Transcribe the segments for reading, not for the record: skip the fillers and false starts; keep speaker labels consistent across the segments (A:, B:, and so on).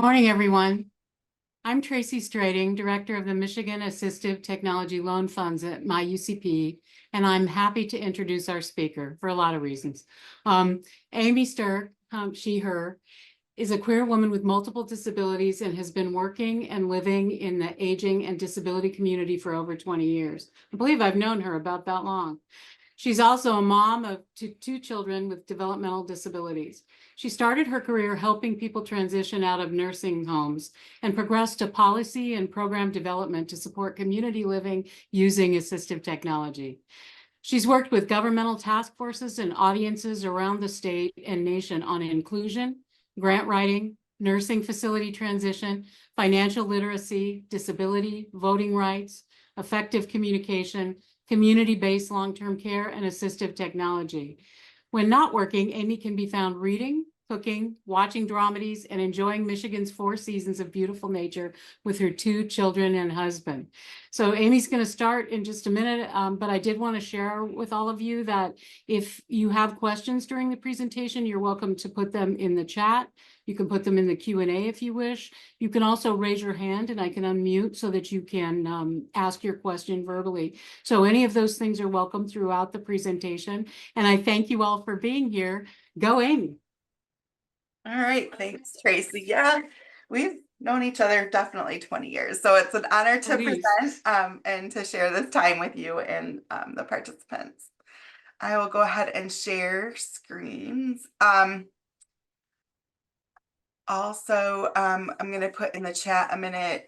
A: Morning, everyone. I'm Tracy Strading, Director of the Michigan Assistive Technology Loan Funds at MI-UCP, and I'm happy to introduce our speaker for a lot of reasons. Amy Sturck, she, her, is a queer woman with multiple disabilities and has been working and living in the aging and disability community for over 20 years. I believe I've known her about that long. She's also a mom of two children with developmental disabilities. She started her career helping people transition out of nursing homes and progressed to policy and program development to support community living using assistive technology. She's worked with governmental task forces and audiences around the state and nation on inclusion, grant writing, nursing facility transition, financial literacy, disability, voting rights, effective communication, community-based long-term care, and assistive technology. When not working, Amy can be found reading, cooking, watching dramedies, and enjoying Michigan's 4 seasons of beautiful nature with her 2 children and husband. So Amy's going to start in just a minute, but I did want to share with all of you that if you have questions during the presentation, you're welcome to put them in the chat. You can put them in the Q&A if you wish. You can also raise your hand and I can unmute so that you can ask your question verbally. So any of those things are welcome throughout the presentation. And I thank you all for being here. Go, Amy.
B: All right, thanks, Tracy. Yeah, we've known each other definitely 20 years. So it's an honor to present and to share this time with you and the participants. I will go ahead and share screens. Also, I'm going to put in the chat a minute.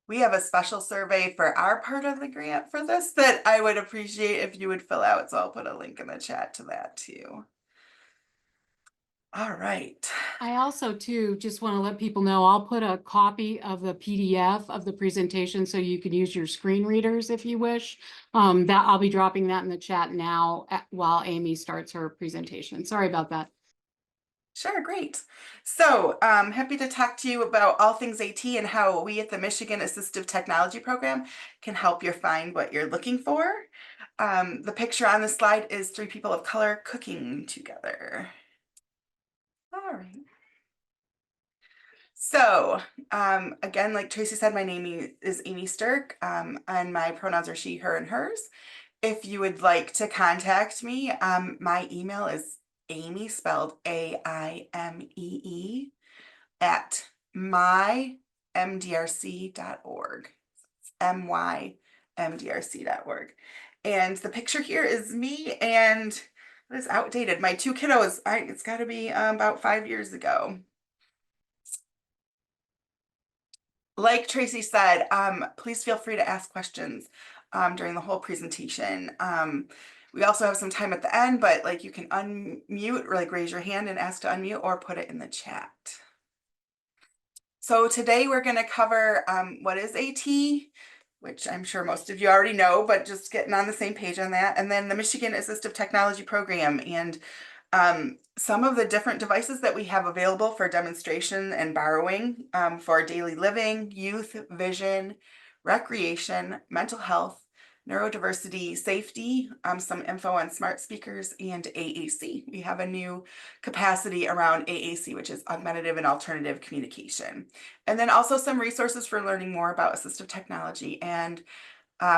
B: We have a special survey for our part of the grant for this that I would appreciate if you would fill out. So I'll put a link in the chat to that too. All right.
A: I also, too, just want to let people know, I'll put a copy of the PDF of the presentation so you can use your screen readers if you wish. That I'll be dropping that in the chat now while Amy starts her presentation. Sorry about that.
B: Sure, great. So happy to talk to you about all things AT and how we at the Michigan Assistive Technology Program can help you find what you're looking for. The picture on the slide is 3 people of color cooking together. All right. So again, like Tracy said, my name is Amy Sturck, and my pronouns are she, her, and hers. If you would like to contact me, my email is Amy, spelled AIMEE, at mymdrc.org. mymdrc.org. And the picture here is me, and it is outdated. My 2 kiddos, it's got to be about 5 years ago. Like Tracy said, please feel free to ask questions during the whole presentation. We also have some time at the end, but like you can unmute or like raise your hand and ask to unmute or put it in the chat. So today we're going to cover what is AT, which I'm sure most of you already know, but just getting on the same page on that. And then the Michigan Assistive Technology Program and some of the different devices that we have available for demonstration and borrowing for daily living, youth, vision, recreation, mental health, neurodiversity, safety, some info on smart speakers, and AAC. We have a new capacity around AAC, which is augmentative and alternative communication. And then also some resources for learning more about assistive technology and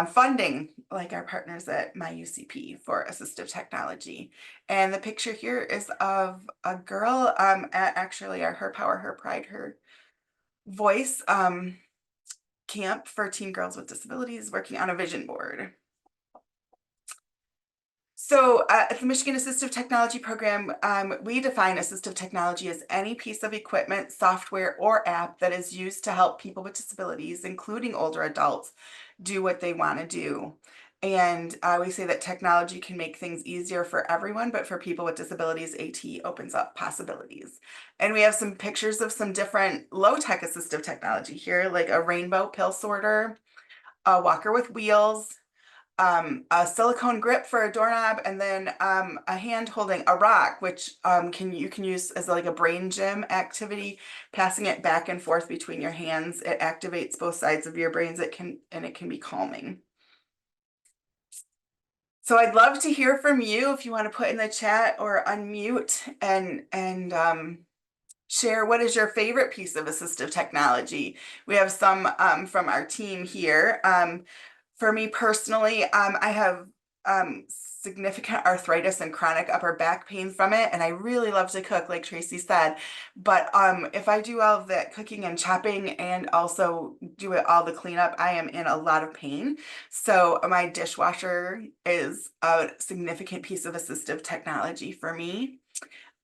B: funding, like our partners at MI-UCP for assistive technology. And the picture here is of a girl at actually our Her Power, Her Pride, Her Voice camp for teen girls with disabilities working on a vision board. So at the Michigan Assistive Technology Program, we define assistive technology as any piece of equipment, software, or app that is used to help people with disabilities, including older adults, do what they want to do. And we say that technology can make things easier for everyone, but for people with disabilities, AT opens up possibilities. And we have some pictures of some different low-tech assistive technology here, like a rainbow pill sorter, a walker with wheels, a silicone grip for a doorknob, and then a hand holding a rock, which you can use as like a brain gym activity, passing it back and forth between your hands. It activates both sides of your brains. It can be calming. So I'd love to hear from you if you want to put in the chat or unmute and share what is your favorite piece of assistive technology. We have some from our team here. For me personally, I have significant arthritis and chronic upper back pain from it, and I really love to cook, like Tracy said. But if I do all of that cooking and chopping and also do all the cleanup, I am in a lot of pain. So my dishwasher is a significant piece of assistive technology for me.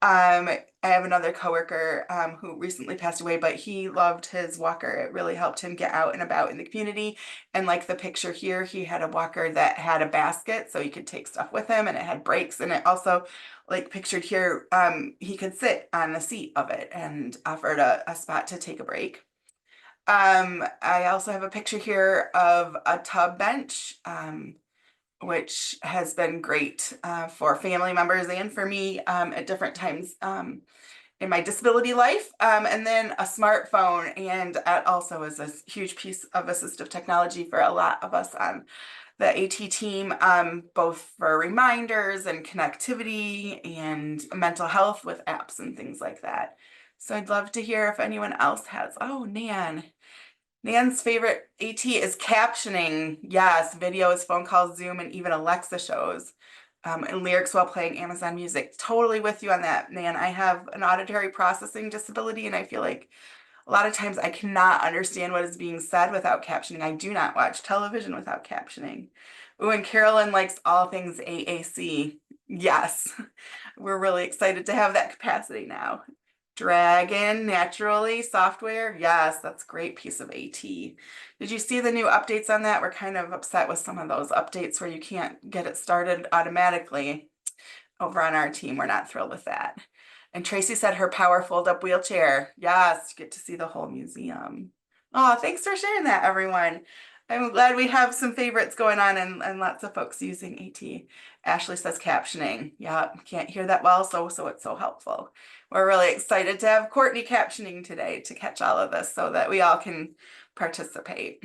B: I have another coworker who recently passed away, but he loved his walker. It really helped him get out and about in the community. And like the picture here, he had a walker that had a basket so he could take stuff with him, and it had brakes. And it also, like pictured here, he could sit on the seat of it and offered a spot to take a break. I also have a picture here of a tub bench. Which has been great for family members and for me at different times in my disability life. And then a smartphone, and that also is a huge piece of assistive technology for a lot of us on the AT team, both for reminders and connectivity and mental health with apps and things like that. So I'd love to hear if anyone else has. Oh, Nan. Nan's favorite AT is captioning. Yes, videos, phone calls, Zoom, and even Alexa shows. And lyrics while playing Amazon Music. Totally with you on that, Nan. I have an auditory processing disability, and I feel like a lot of times I cannot understand what is being said without captioning. I do not watch television without captioning. Ooh, and Carolyn likes all things AAC. Yes, we're really excited to have that capacity now. Dragon, naturally, software. Yes, that's a great piece of AT. Did you see the new updates on that? We're kind of upset with some of those updates where you can't get it started automatically. Over on our team, we're not thrilled with that. And Tracy said her power fold-up wheelchair. Yes, you get to see the whole museum. Oh, thanks for sharing that, everyone. I'm glad we have some favorites going on and lots of folks using AT. Ashley says captioning. Yeah, can't hear that well, so it's so helpful. We're really excited to have Courtney captioning today to catch all of this so that we all can participate.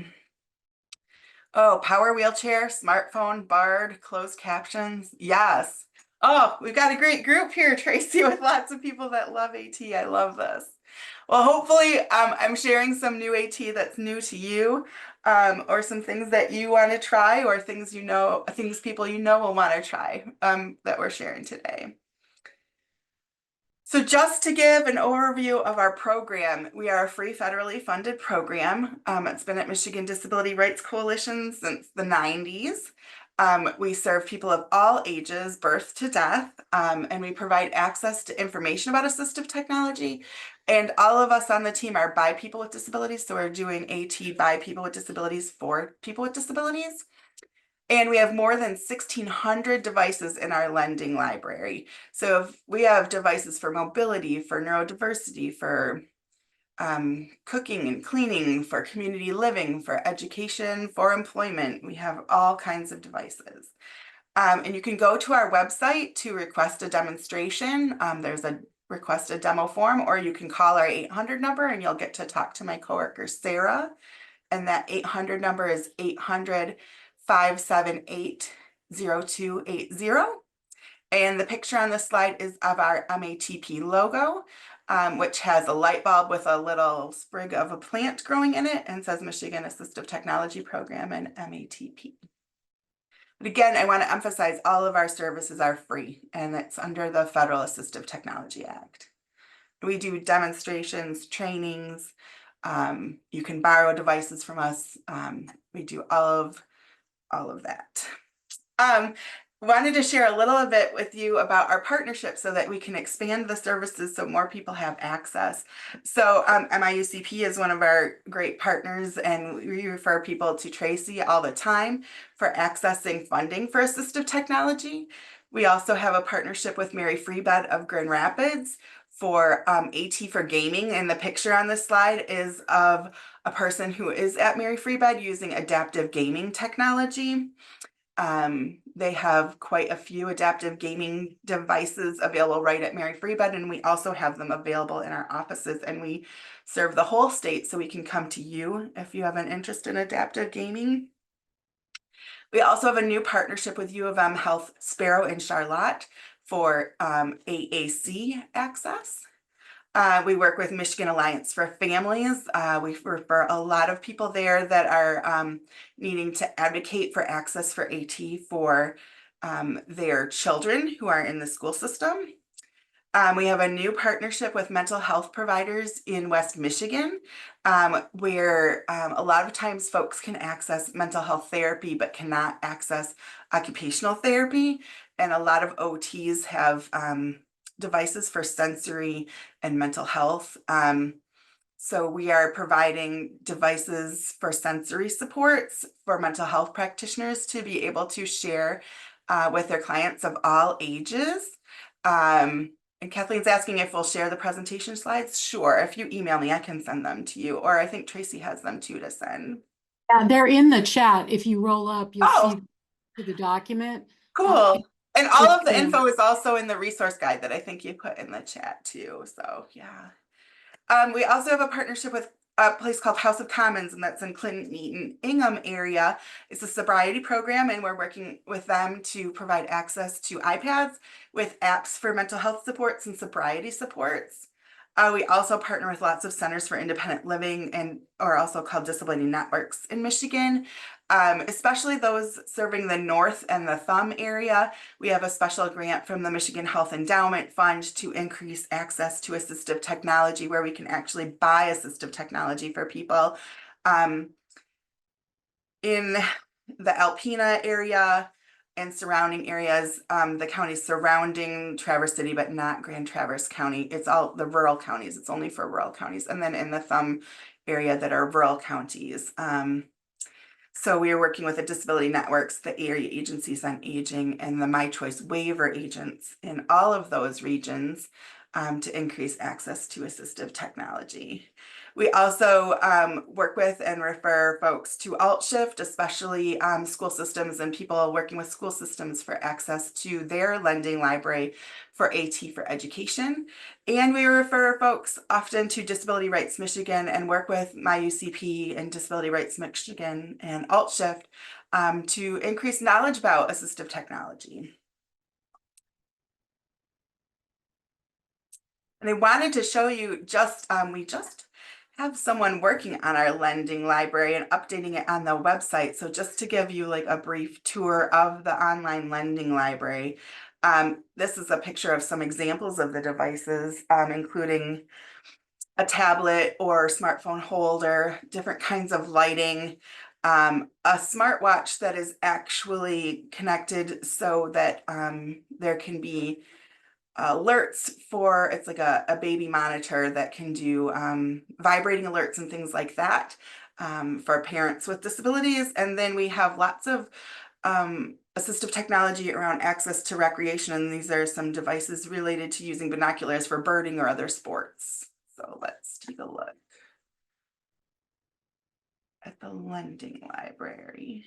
B: Oh, power wheelchair, smartphone, Bard, closed captions. Yes. Oh, we've got a great group here, Tracy, with lots of people that love AT. I love this. Well, hopefully I'm sharing some new AT that's new to you, or some things that you want to try, or things people you know will want to try that we're sharing today. So just to give an overview of our program, we are a free federally funded program. It's been at Michigan Disability Rights Coalition since the 90s. We serve people of all ages, birth to death, and we provide access to information about assistive technology. And all of us on the team are by people with disabilities, so we're doing AT by people with disabilities for people with disabilities. And we have more than 1,600 devices in our lending library. So if we have devices for mobility, for neurodiversity, for cooking and cleaning, for community living, for education, for employment. We have all kinds of devices. And you can go to our website to request a demonstration. There's a request a demo form, or you can call our 800 number and you'll get to talk to my coworker, Sarah. And that 800 number is 800-578-0280. And the picture on this slide is of our MATP logo, which has a light bulb with a little sprig of a plant growing in it and says Michigan Assistive Technology Program and MATP. But again, I want to emphasize all of our services are free, and it's under the Federal Assistive Technology Act. We do demonstrations, trainings. You can borrow devices from us. We do all of that. Wanted to share a little bit with you about our partnership so that we can expand the services so more people have access. So MI-UCP is one of our great partners, and we refer people to Tracy all the time for accessing funding for assistive technology. We also have a partnership with Mary Freebed of Grand Rapids for AT for gaming, and the picture on this slide is of a person who is at Mary Freebed using adaptive gaming technology. They have quite a few adaptive gaming devices available right at Mary Freebed, and we also have them available in our offices, and we serve the whole state, so we can come to you if you have an interest in adaptive gaming. We also have a new partnership with U of M Health Sparrow in Charlotte for AAC access. We work with Michigan Alliance for Families. We refer a lot of people there that are needing to advocate for access for AT for their children who are in the school system. We have a new partnership with mental health providers in West Michigan, where a lot of times folks can access mental health therapy but cannot access occupational therapy. And a lot of OTs have devices for sensory and mental health. So we are providing devices for sensory supports for mental health practitioners to be able to share with their clients of all ages. And Kathleen's asking if we'll share the presentation slides. Sure, if you email me, I can send them to you, or I think Tracy has them too to send.
A: They're in the chat. If you roll up, you'll
B: Oh,
A: see the document.
B: cool. And all
A: It's
B: of the info is also in the resource guide that I think you put in the chat too. So yeah. We also have a partnership with a place called House of Commons, and that's in Clinton, Eaton, Ingham area. It's a sobriety program, and we're working with them to provide access to iPads with apps for mental health supports and sobriety supports. We also partner with lots of centers for independent living and are also called disability networks in Michigan, especially those serving the North and the Thumb area. We have a special grant from the Michigan Health Endowment Fund to increase access to assistive technology, where we can actually buy assistive technology for people. In the Alpena area and surrounding areas, the counties surrounding Traverse City, but not Grand Traverse County. It's all the rural counties. It's only for rural counties. And then in the Thumb area that are rural counties. So we are working with the disability networks, the area agencies on aging, and the My Choice waiver agents in all of those regions to increase access to assistive technology. We also work with and refer folks to AltShift, especially school systems and people working with school systems for access to their lending library for AT for education. And we refer folks often to Disability Rights Michigan and work with MI-UCP and Disability Rights Michigan and AltShift to increase knowledge about assistive technology. And I wanted to show you we just have someone working on our lending library and updating it on the website. So just to give you like a brief tour of the online lending library. This is a picture of some examples of the devices, including a tablet or smartphone holder, different kinds of lighting, a smartwatch that is actually connected so that there can be alerts for, it's like a baby monitor that can do vibrating alerts and things like that for parents with disabilities. And then we have lots of assistive technology around access to recreation. And these are some devices related to using binoculars for birding or other sports. So let's take a look at the lending library.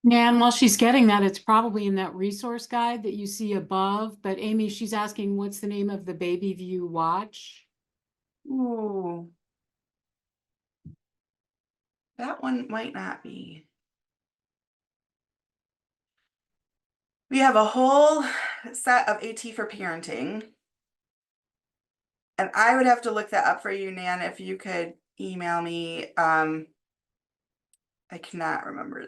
A: Nan, while she's getting that, it's probably in that resource guide that you see above. But Amy, she's asking, what's the name of the Baby View watch?
B: Ooh, that one might not be. We have a whole set of AT for parenting. And I would have to look that up for you, Nan, if you could email me. I cannot remember.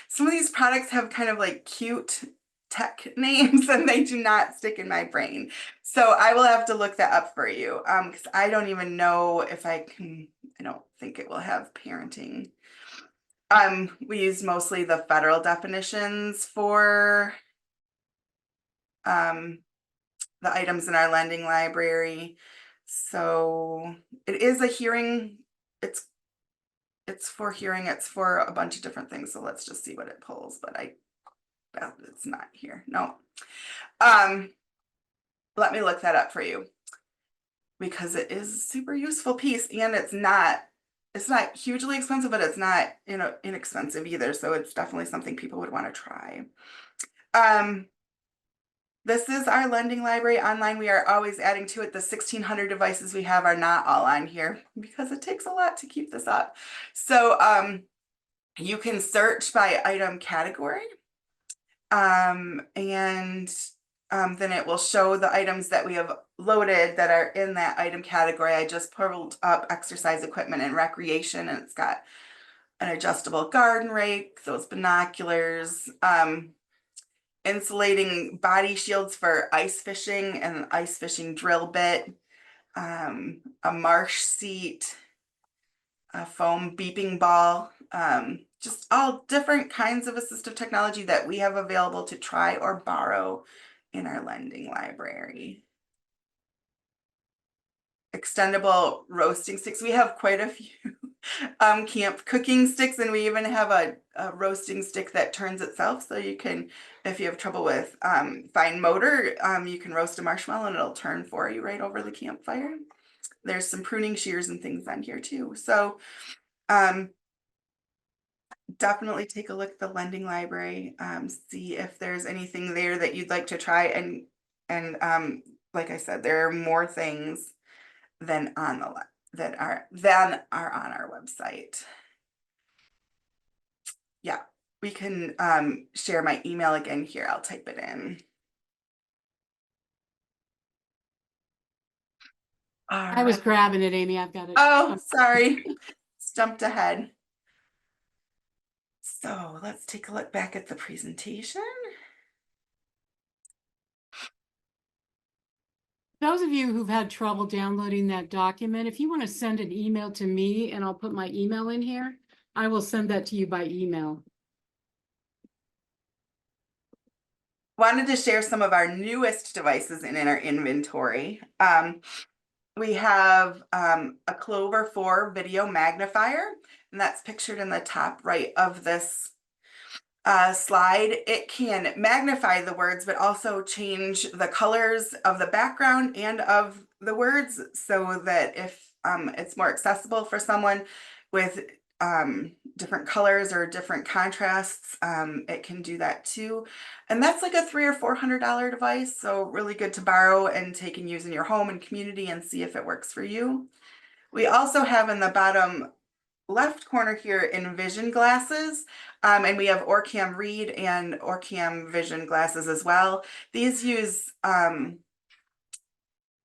B: Some of these products have kind of like cute tech names and they do not stick in my brain. So I will have to look that up for you because I don't even know if I can, I don't think it will have parenting. We use mostly the federal definitions for the items in our lending library. So it is a hearing, it's for hearing, it's for a bunch of different things. So let's just see what it pulls, but it's not here. No. Let me look that up for you because it is a super useful piece and it's not hugely expensive, but it's not, inexpensive either. So it's definitely something people would want to try. This is our lending library online. We are always adding to it. The 1,600 devices we have are not all on here because it takes a lot to keep this up. So You can search by item category. And then it will show the items that we have loaded that are in that item category. I just pulled up exercise equipment and recreation, and it's got an adjustable garden rake, those binoculars, insulating body shields for ice fishing and an ice fishing drill bit, a marsh seat, a foam beeping ball, just all different kinds of assistive technology that we have available to try or borrow in our lending library. Extendable roasting sticks. We have quite a few camp cooking sticks, and we even have a roasting stick that turns itself, so you can, if you have trouble with fine motor, you can roast a marshmallow and it'll turn for you right over the campfire. There's some pruning shears and things on here too. So definitely take a look at the lending library, see if there's anything there that you'd like to try, and like I said, there are more things than on the that are on our website. Yeah, we can share my email again here. I'll type it in.
A: I was grabbing it, Amy. I've got it.
B: Oh, sorry. Jumped ahead. So let's take a look back at the presentation.
A: Those of you who've had trouble downloading that document, if you want to send an email to me, and I'll put my email in here, I will send that to you by email.
B: Wanted to share some of our newest devices in our inventory. We have a Clover 4 video magnifier, and that's pictured in the top right of this slide. It can magnify the words, but also change the colors of the background and of the words, so that if it's more accessible for someone with different colors or different contrasts, it can do that too. And that's like a $300 or $400 device, so really good to borrow and take and use in your home and community and see if it works for you. We also have in the bottom left corner here Envision glasses, and we have Orcam Read and Orcam Vision glasses as well. These use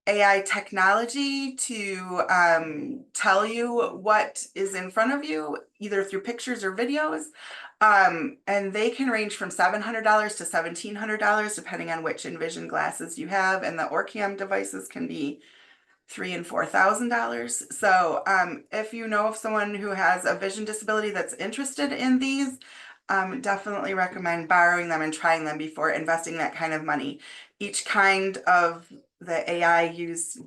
B: AI technology to tell you what is in front of you, either through pictures or videos. And they can range from $700 to $1,700, depending on which Envision glasses you have. And the Orcam devices can be $3,000 and $4,000. So if you know of someone who has a vision disability that's interested in these, definitely recommend borrowing them and trying them before investing that kind of money. Each kind of the AI-based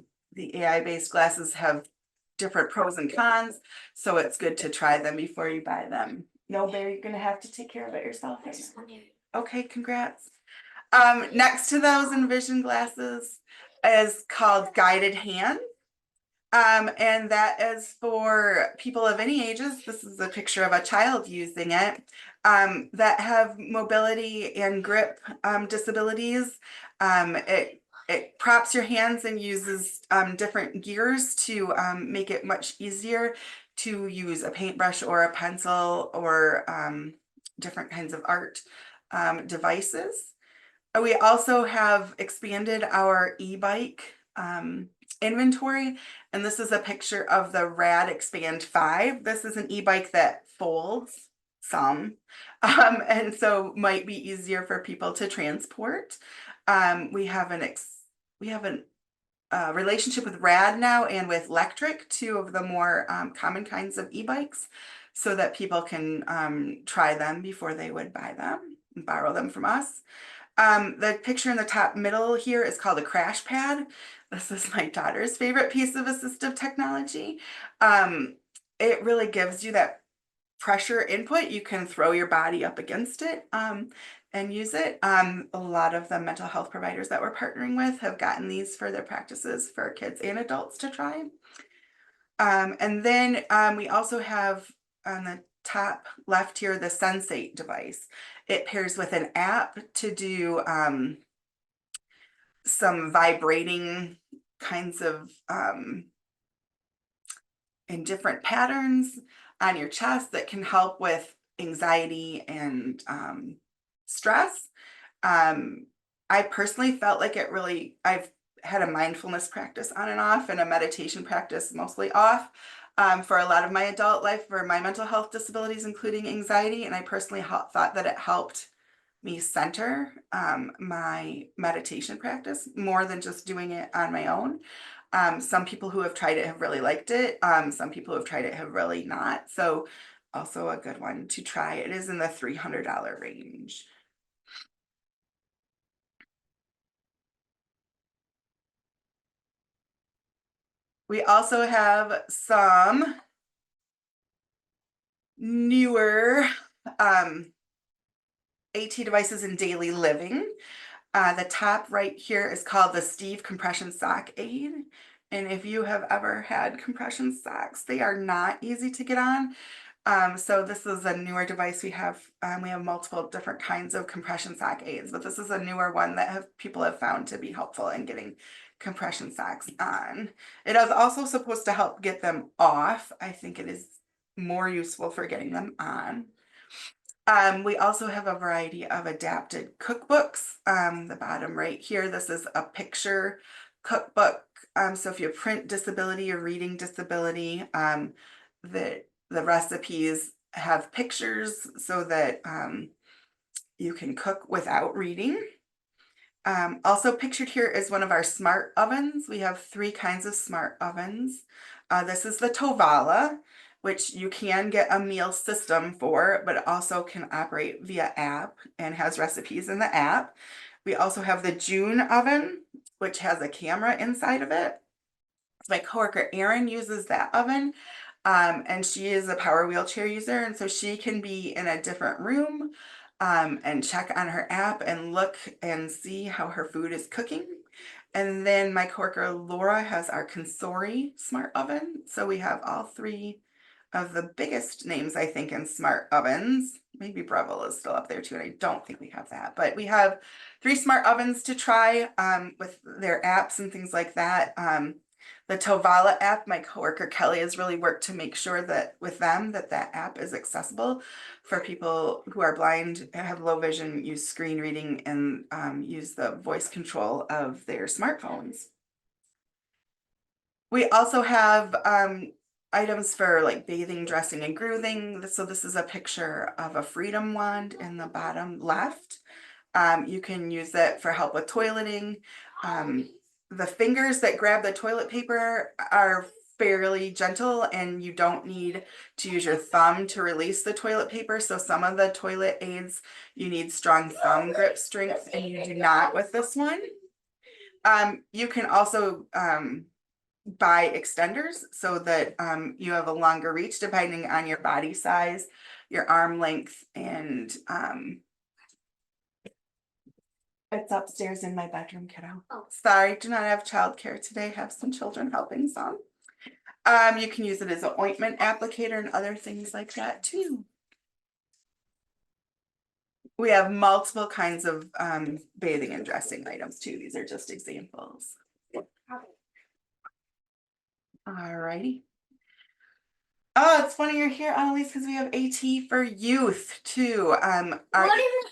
B: glasses have different pros and cons, so it's good to try them before you buy them. No, Bear, you're gonna have to take care of it yourself. Okay, congrats. Next to those Envision glasses is called Guided Hand. And that is for people of any ages. This is a picture of a child using it, that have mobility and grip disabilities. It props your hands and uses different gears to make it much easier to use a paintbrush or a pencil or different kinds of art devices. We also have expanded our e-bike inventory, and this is a picture of the Rad Expand 5. This is an e-bike that folds some, and so might be easier for people to transport. We have a relationship with Rad now and with Electric, two of the more common kinds of e-bikes, so that people can try them before they would buy them and borrow them from us. The picture in the top middle here is called a crash pad. This is my daughter's favorite piece of assistive technology. It really gives you that pressure input. You can throw your body up against it and use it. A lot of the mental health providers that we're partnering with have gotten these for their practices for kids and adults to try. And then we also have on the top left here the Sensate device. It pairs with an app to do some vibrating kinds of in different patterns on your chest that can help with anxiety and stress. I personally felt like I've had a mindfulness practice on and off and a meditation practice mostly off for a lot of my adult life for my mental health disabilities, including anxiety. And I personally thought that it helped me center my meditation practice more than just doing it on my own. Some people who have tried it have really liked it. Some people who have tried it have really not. So also a good one to try. It is in the $300 range. We also have some newer AT devices in daily living. The top right here is called the Steve Compression Sock Aid. And if you have ever had compression socks, they are not easy to get on. So this is a newer device we have. We have multiple different kinds of compression sock aids, but this is a newer one that people have found to be helpful in getting compression socks on. It is also supposed to help get them off. I think it is more useful for getting them on. We also have a variety of adapted cookbooks. The bottom right here, this is a picture cookbook. So if you have print disability or reading disability, the recipes have pictures so that you can cook without reading. Also pictured here is one of our smart ovens. We have 3 kinds of smart ovens. This is the Tovala, which you can get a meal system for, but it also can operate via app and has recipes in the app. We also have the June oven, which has a camera inside of it. My coworker Erin uses that oven, and she is a power wheelchair user, and so she can be in a different room and check on her app and look and see how her food is cooking. And then my coworker Laura has our Consori smart oven. So we have all 3 of the biggest names, I think, in smart ovens. Maybe Breville is still up there too, and I don't think we have that. But we have 3 smart ovens to try with their apps and things like that. The Tovala app, my coworker Kellie has really worked to make sure that with them that app is accessible for people who are blind, have low vision, use screen reading, and use the voice control of their smartphones. We also have items for like bathing, dressing, and grooming. So this is a picture of a Freedom wand in the bottom left. You can use it for help with toileting. The fingers that grab the toilet paper are fairly gentle, and you don't need to use your thumb to release the toilet paper. So some of the toilet aids, you need strong thumb grip strength, and you do not with this one. You can also buy extenders so that you have a longer reach depending on your body size, your arm length, and it's upstairs in my bedroom, kiddo. Oh, sorry, do not have childcare today. Have some children helping some. You can use it as an ointment applicator and other things like that too. We have multiple kinds of bathing and dressing items too. These are just examples. All righty. Oh, it's funny you're here, Annalise, because we have AT for youth too.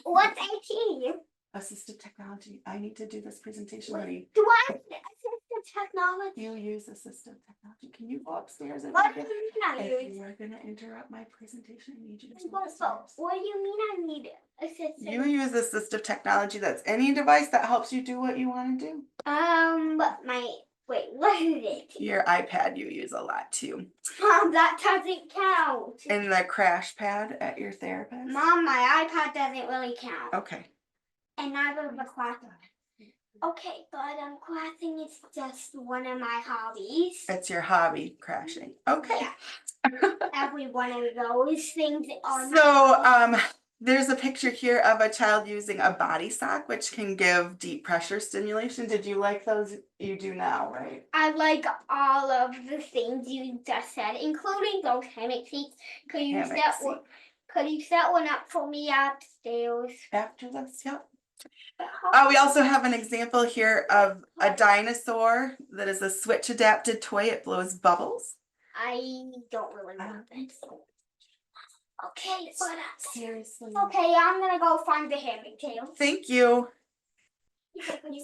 C: What's AT?
B: Assistive technology. I need to do this presentation. Ready?
C: Do I have assistive technology?
B: You use assistive technology. Can you go upstairs?
C: What do you mean I
B: If
C: use?
B: you are going to interrupt my presentation, I need you to go
C: What
B: upstairs.
C: do you mean I need assistive?
B: You use assistive technology. That's any device that helps you do what you want to do.
C: What is it?
B: Your iPad you use a lot too.
C: Mom, that doesn't count.
B: And the crash pad at your therapist?
C: Mom, my iPad doesn't really count.
B: Okay.
C: And neither the class. Okay, but classing is just one of my hobbies.
B: It's your hobby, crashing. Okay.
C: Yeah. Every one of those things are.
B: So, there's a picture here of a child using a body sock, which can give deep pressure stimulation. Did you like those? You do now, right?
C: I like all of the things you just said, including those hammock seats. Could you set one up for me upstairs?
B: After this, yep. We also have an example here of a dinosaur that is a switch adapted toy. It blows bubbles.
C: I don't really want this. Okay, but
B: Seriously.
C: okay, I'm gonna go find the hammock tail.
B: Thank you.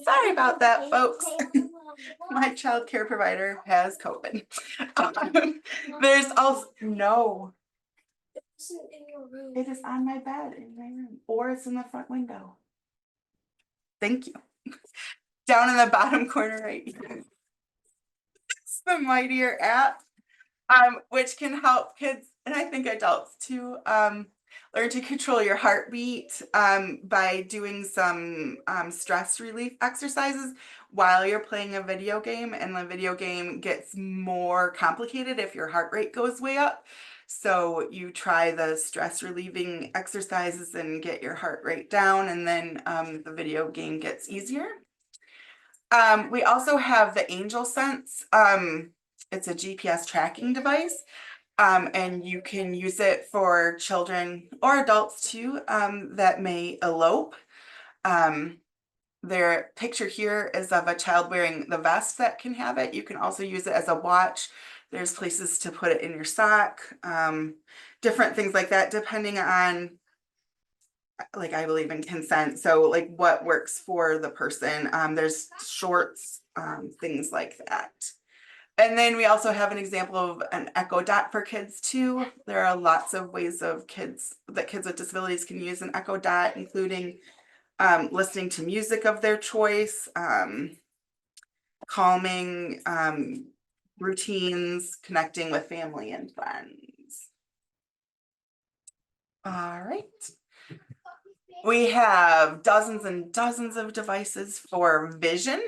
B: Sorry about that, folks. My child care provider has COVID. There's also no.
C: in your room.
B: It is on my bed in my room, or it's in the front window. Thank you. Down in the bottom corner right here. It's the Mightier app, which can help kids and I think adults to learn to control your heartbeat by doing some stress relief exercises while you're playing a video game, and the video game gets more complicated if your heart rate goes way up. So you try the stress relieving exercises and get your heart rate down, and then the video game gets easier. We also have the Angel Sense. It's a GPS tracking device. And you can use it for children or adults too that may elope. Their picture here is of a child wearing the vest that can have it. You can also use it as a watch. There's places to put it in your sock, different things like that, depending on, like, I believe in consent. So like what works for the person. There's shorts, things like that. And then we also have an example of an Echo Dot for kids too. There are lots of ways of kids with disabilities can use an Echo Dot, including listening to music of their choice, calming routines, connecting with family and friends. All right. We have dozens and dozens of devices for vision.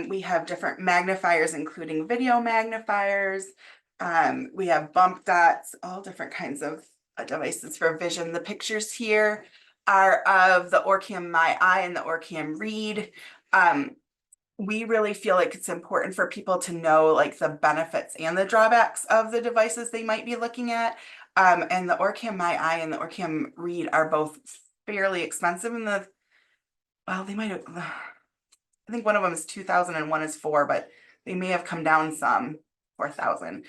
B: We have different magnifiers, including video magnifiers. We have bump dots, all different kinds of devices for vision. The pictures here are of the Orcam MI-I and the Orcam Read. We really feel like it's important for people to know like the benefits and the drawbacks of the devices they might be looking at. And the Orcam MI-I and the Orcam Read are both fairly expensive in the, well, they might have, I think one of them is 2,000 and one is 4, but they may have come down some, 4,000.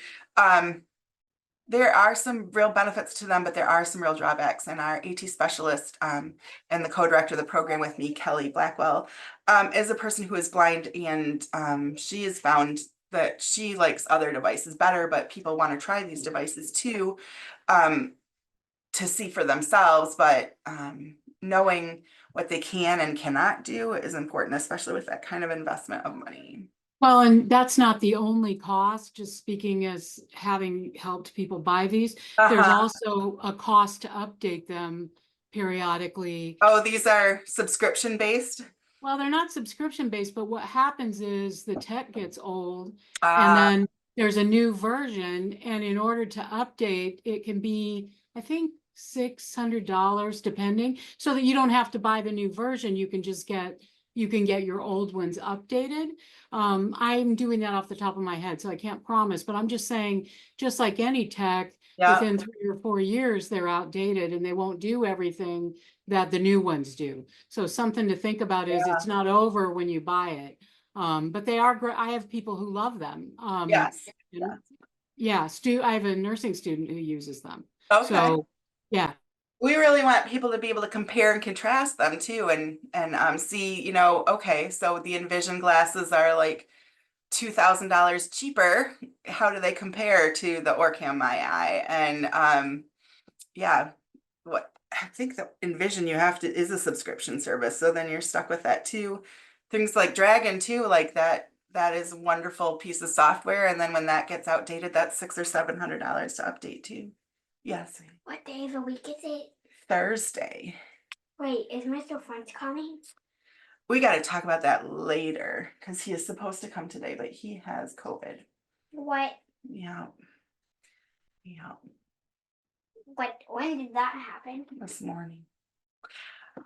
B: There are some real benefits to them, but there are some real drawbacks. And our AT specialist and the co-director of the program with me, Kellie Blackwell, is a person who is blind, and she has found that she likes other devices better, but people want to try these devices too to see for themselves. But knowing what they can and cannot do is important, especially with that kind of investment of money.
A: Well, and that's not the only cost, just speaking as having helped people buy these. There's also a cost to update them periodically.
B: Oh, these are subscription based?
A: Well, they're not subscription based, but what happens is the tech gets old and then there's a new version. And in order to update, it can be, I think, $600 depending, so that you don't have to buy the new version. You can just get your old ones updated. I'm doing that off the top of my head, so I can't promise, but I'm just saying, just like any tech, within 3 or 4 years, they're outdated and they won't do everything that the new ones do. So something to think about is it's not over when you buy it. But they are great. I have people who love them.
B: Yes.
A: Yeah, I have a nursing student who uses them.
B: Okay.
A: So, yeah.
B: We really want people to be able to compare and contrast them too, and see, you know, okay, so the Envision glasses are like $2,000 cheaper. How do they compare to the Orcam MI-I? And yeah, what I think the Envision is a subscription service, so then you're stuck with that too. Things like Dragon too, like that is a wonderful piece of software, and then when that gets outdated, that's $600 or $700 to update too. Yes.
C: What day of the week is it?
B: Thursday.
C: Wait, is Mr. French coming?
B: We got to talk about that later because he is supposed to come today, but he has COVID.
C: What?
B: Yeah. Yeah.
C: When did that happen?
B: This morning.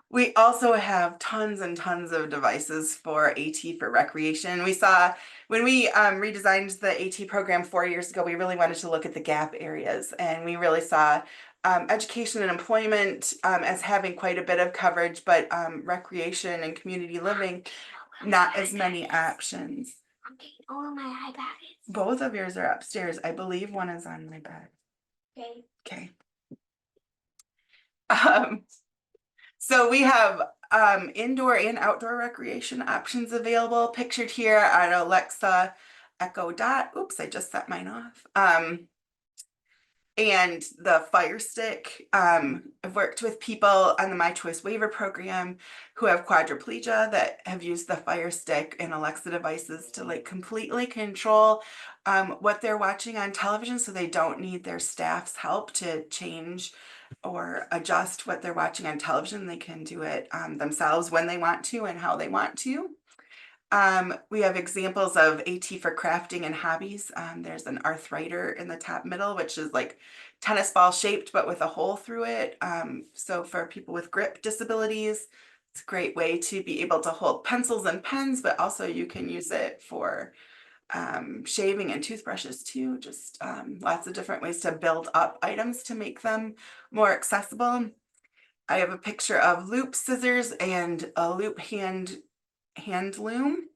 B: We also have tons and tons of devices for AT for recreation. We saw when we redesigned the AT program 4 years ago, we really wanted to look at the gap areas, and we really saw education and employment as having quite a bit of coverage, but recreation and community living, not as many options.
C: I'm taking all of my iPads.
B: Both of yours are upstairs. I believe one is on my bed.
C: Okay.
B: Okay. So we have indoor and outdoor recreation options available, pictured here on Alexa Echo Dot. Oops, I just set mine off. And the Fire Stick. I've worked with people on the My Choice Waiver program who have quadriplegia that have used the Fire Stick and Alexa devices to like completely control what they're watching on television, so they don't need their staff's help to change or adjust what they're watching on television. They can do it themselves when they want to and how they want to. We have examples of AT for crafting and hobbies. There's an arthrider in the top middle, which is like tennis ball shaped, but with a hole through it. So for people with grip disabilities, it's a great way to be able to hold pencils and pens, but also you can use it for shaving and toothbrushes too. Just lots of different ways to build up items to make them more accessible. I have a picture of loop scissors and a loop hand loom.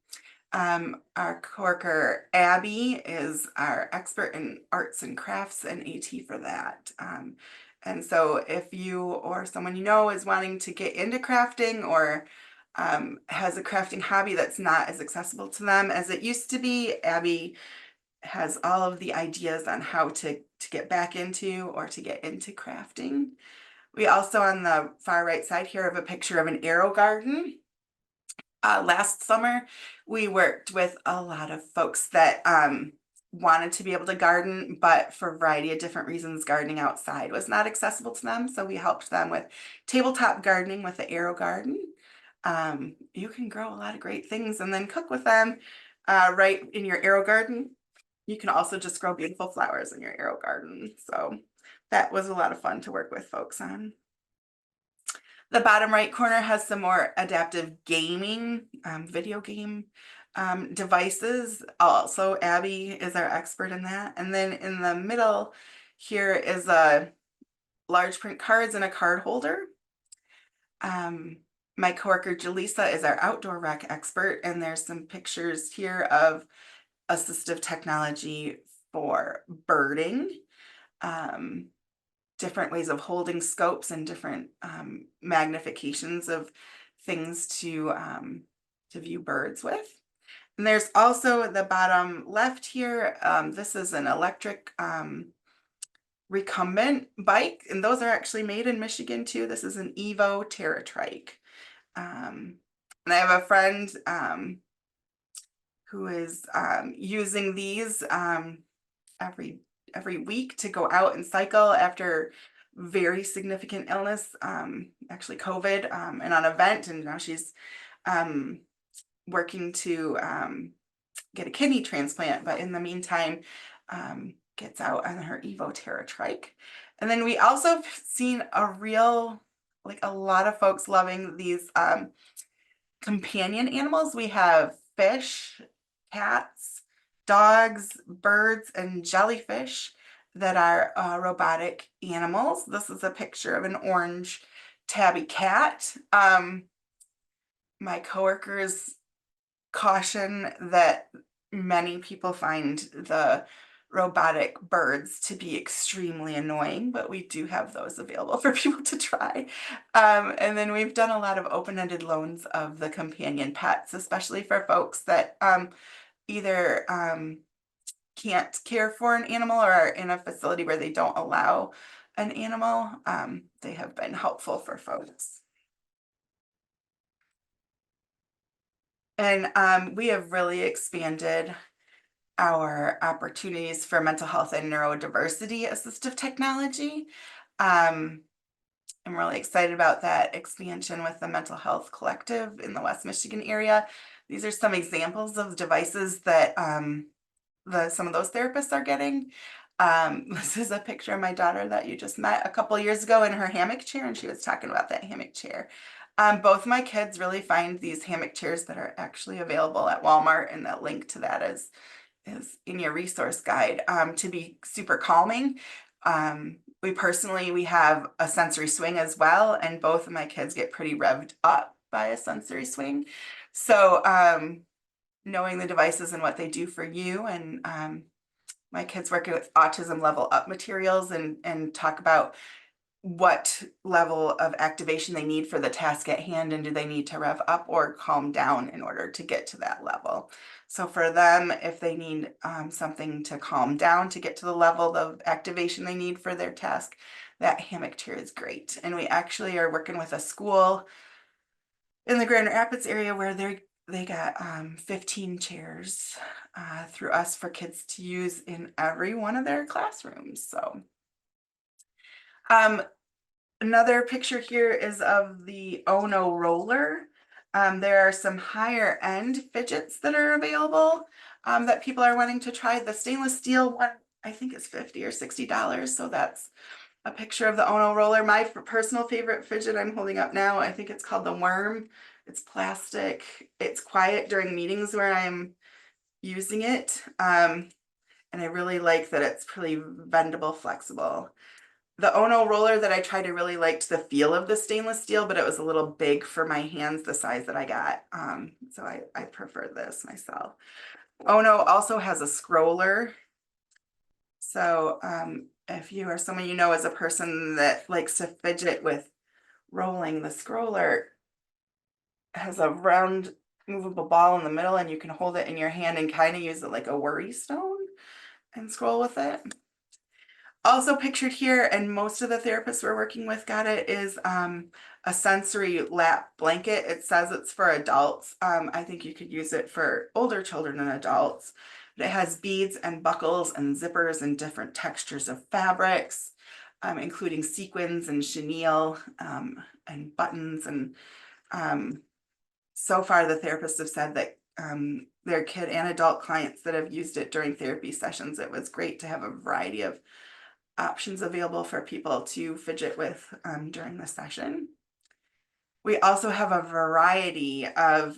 B: Our coworker Abby is our expert in arts and crafts and AT for that. And so if you or someone you know is wanting to get into crafting or has a crafting hobby that's not as accessible to them as it used to be, Abby has all of the ideas on how to get back into or to get into crafting. We also, on the far right side here, have a picture of an arrow garden. Last summer, we worked with a lot of folks that wanted to be able to garden, but for a variety of different reasons, gardening outside was not accessible to them. So we helped them with tabletop gardening with the arrow garden. You can grow a lot of great things and then cook with them right in your arrow garden. You can also just grow beautiful flowers in your arrow garden. So that was a lot of fun to work with folks on. The bottom right corner has some more adaptive gaming, video game devices. Also, Abby is our expert in that. And then in the middle here is a large print cards and a card holder. My coworker Jaleesa is our outdoor rec expert, and there's some pictures here of assistive technology for birding. Different ways of holding scopes and different magnifications of things to view birds with. And there's also the bottom left here. This is an electric recumbent bike, and those are actually made in Michigan too. This is an Evo TerraTrike. And I have a friend who is using these every week to go out and cycle after very significant illness, actually COVID, and on a vent, and now she's working to get a kidney transplant, but in the meantime gets out on her Evo TerraTrike. And then we also have seen a lot of folks loving these companion animals. We have fish, cats, dogs, birds, and jellyfish that are robotic animals. This is a picture of an orange tabby cat. My coworkers caution that many people find the robotic birds to be extremely annoying, but we do have those available for people to try. And then we've done a lot of open-ended loans of the companion pets, especially for folks that either can't care for an animal or are in a facility where they don't allow an animal. They have been helpful for folks. And we have really expanded our opportunities for mental health and neurodiversity assistive technology. I'm really excited about that expansion with the Mental Health Collective in the West Michigan area. These are some examples of devices that some of those therapists are getting. This is a picture of my daughter that you just met a couple years ago in her hammock chair, and she was talking about that hammock chair. Both my kids really find these hammock chairs that are actually available at Walmart, and that link to that is in your resource guide, to be super calming. We have a sensory swing as well, and both of my kids get pretty revved up by a sensory swing. So knowing the devices and what they do for you, and my kids working with autism level up materials and talk about what level of activation they need for the task at hand, and do they need to rev up or calm down in order to get to that level. So for them, if they need something to calm down to get to the level of activation they need for their task, that hammock chair is great. And we actually are working with a school in the Grand Rapids area where they got 15 chairs through us for kids to use in every one of their classrooms. So another picture here is of the Ono roller. There are some higher end fidgets that are available that people are wanting to try. The stainless steel one, I think, is $50 or $60. So that's a picture of the Ono roller. My personal favorite fidget I'm holding up now, I think it's called the Worm. It's plastic. It's quiet during meetings where I'm using it. And I really like that it's pretty bendable, flexible. The Ono roller that I tried, I really liked the feel of the stainless steel, but it was a little big for my hands, the size that I got. So I prefer this myself. Ono also has a scroller. So if you are someone you know as a person that likes to fidget with rolling, the scroller has a round movable ball in the middle, and you can hold it in your hand and kind of use it like a worry stone and scroll with it. Also pictured here, and most of the therapists we're working with got it, is a sensory lap blanket. It says it's for adults. I think you could use it for older children and adults. But it has beads and buckles and zippers and different textures of fabrics, including sequins and chenille and buttons. And so far the therapists have said that their kid and adult clients that have used it during therapy sessions, it was great to have a variety of options available for people to fidget with during the session. We also have a variety of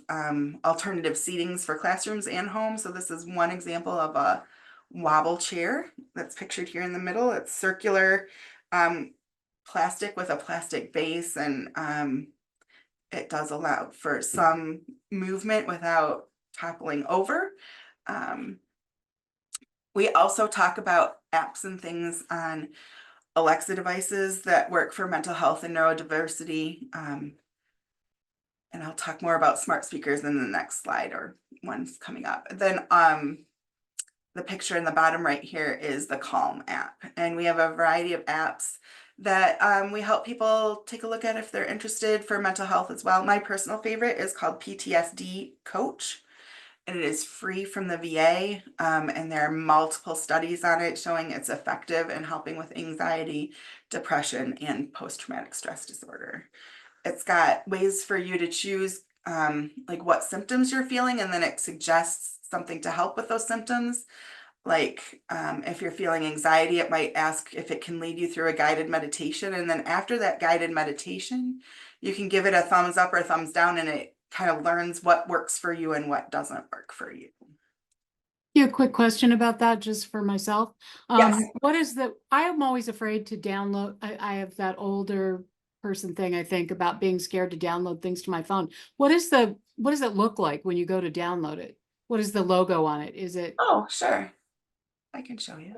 B: alternative seatings for classrooms and homes. So this is one example of a wobble chair that's pictured here in the middle. It's circular plastic with a plastic base, and it does allow for some movement without toppling over. We also talk about apps and things on Alexa devices that work for mental health and neurodiversity. And I'll talk more about smart speakers in the next slide, or one's coming up. Then the picture in the bottom right here is the Calm app. And we have a variety of apps that we help people take a look at if they're interested for mental health as well. My personal favorite is called PTSD Coach, and it is free from the VA. And there are multiple studies on it showing it's effective in helping with anxiety, depression, and post-traumatic stress disorder. It's got ways for you to choose like what symptoms you're feeling, and then it suggests something to help with those symptoms. Like if you're feeling anxiety, it might ask if it can lead you through a guided meditation. And then after that guided meditation, you can give it a thumbs up or a thumbs down, and it kind of learns what works for you and what doesn't work for you.
A: Yeah, a quick question about that, just for myself.
B: Yes.
A: What is I am always afraid to download. I have that older person thing, I think, about being scared to download things to my phone. What does it look like when you go to download it? What is the logo on it? Is it?
B: Oh, sure. I can show you.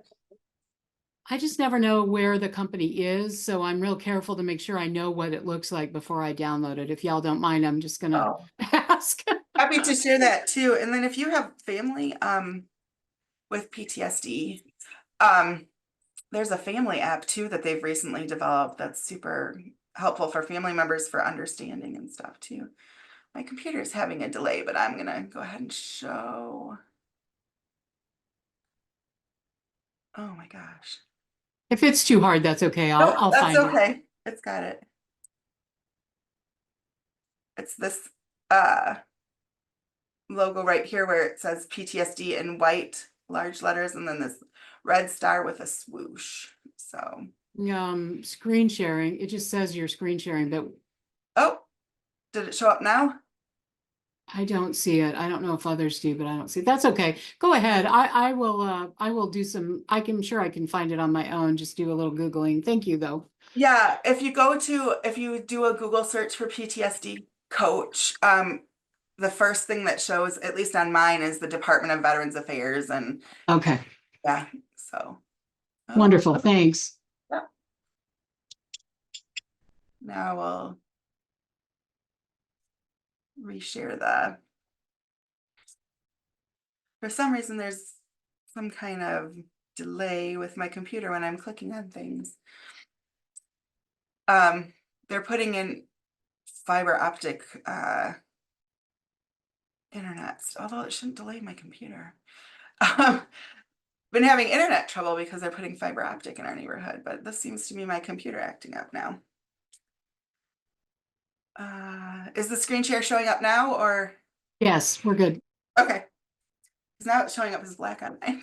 A: I just never know where the company is, so I'm real careful to make sure I know what it looks like before I download it. If y'all don't mind, I'm just gonna ask.
B: Happy to share that too. And then if you have family with PTSD, there's a family app too that they've recently developed that's super helpful for family members for understanding and stuff too. My computer is having a delay, but I'm gonna go ahead and show. Oh my gosh.
A: If it's too hard, that's okay. I'll
B: That's
A: find it.
B: okay. It's got it. It's this logo right here where it says PTSD in white, large letters, and then this red star with a swoosh. So
A: Screen sharing. It just says you're screen sharing, but
B: oh, did it show up now?
A: I don't see it. I don't know if others do, but I don't see it. That's okay. Go ahead. I will do some. I'm sure I can find it on my own. Just do a little Googling. Thank you though.
B: Yeah, if you do a Google search for PTSD coach, the first thing that shows, at least on mine, is the Department of Veterans Affairs. And
A: Okay.
B: yeah, so
A: Wonderful. Thanks.
B: yeah. Now we'll reshare the, for some reason, there's some kind of delay with my computer when I'm clicking on things. They're putting in fiber optic internet, although it shouldn't delay my computer. Been having internet trouble because they're putting fiber optic in our neighborhood, but this seems to be my computer acting up now. Is the screen share showing up now, or?
A: Yes, we're good.
B: Okay. Because now it's showing up as black on mine.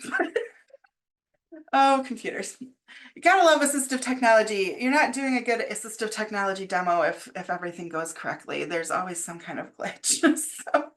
B: Oh, computers. You gotta love assistive technology. You're not doing a good assistive technology demo if everything goes correctly. There's always some kind of glitch. So,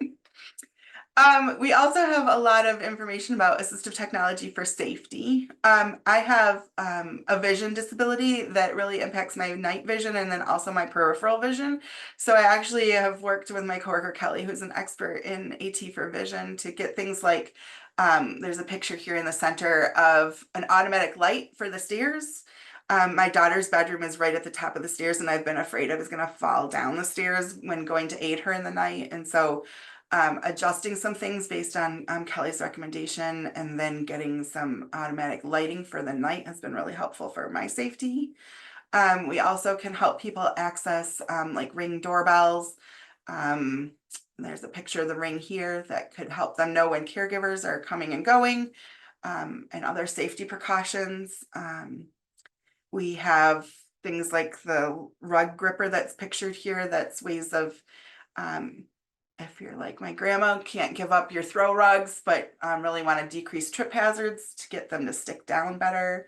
B: we also have a lot of information about assistive technology for safety. I have a vision disability that really impacts my night vision and then also my peripheral vision. So I actually have worked with my coworker Kellie, who's an expert in AT for vision, to get things like, there's a picture here in the center of an automatic light for the stairs. My daughter's bedroom is right at the top of the stairs, and I've been afraid I was gonna fall down the stairs when going to aid her in the night. And so adjusting some things based on Kellie's recommendation, and then getting some automatic lighting for the night has been really helpful for my safety. We also can help people access like Ring doorbells. There's a picture of the Ring here that could help them know when caregivers are coming and going, and other safety precautions. We have things like the rug gripper that's pictured here. That's ways of, if you're like my grandma, can't give up your throw rugs, but really want to decrease trip hazards to get them to stick down better.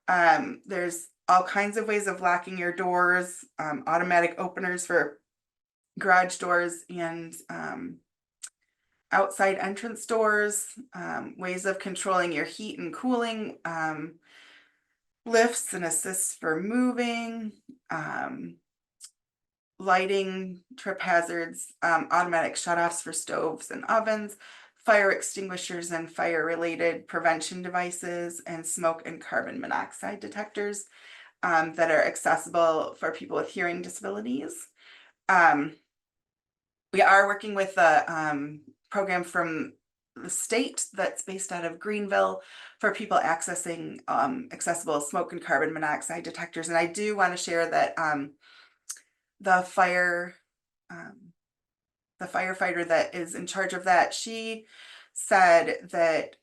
B: There's all kinds of ways of locking your doors, automatic openers for garage doors and outside entrance doors, ways of controlling your heat and cooling, lifts and assists for moving, lighting, trip hazards, automatic shutoffs for stoves and ovens, fire extinguishers and fire-related prevention devices, and smoke and carbon monoxide detectors that are accessible for people with hearing disabilities. We are working with a program from the state that's based out of Greenville for people accessing accessible smoke and carbon monoxide detectors. And I do want to share that the firefighter that is in charge of that, she said that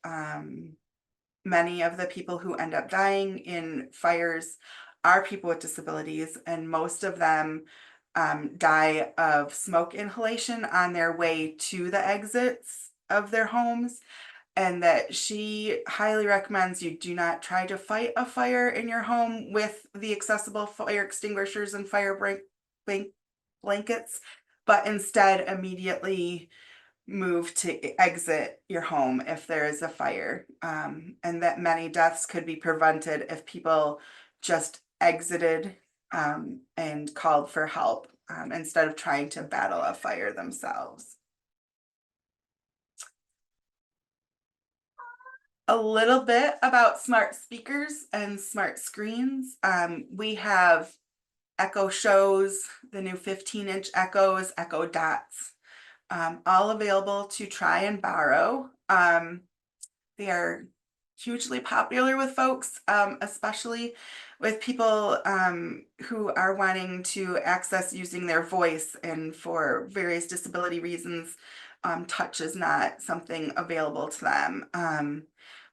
B: many of the people who end up dying in fires are people with disabilities, and most of them die of smoke inhalation on their way to the exits of their homes, and that she highly recommends you do not try to fight a fire in your home with the accessible fire extinguishers and fire blankets, but instead immediately move to exit your home if there is a fire, and that many deaths could be prevented if people just exited and called for help instead of trying to battle a fire themselves. A little bit about smart speakers and smart screens. We have Echo Shows, the new 15-inch Echoes, Echo Dots, all available to try and borrow. They are hugely popular with folks, especially with people who are wanting to access using their voice, and for various disability reasons, touch is not something available to them.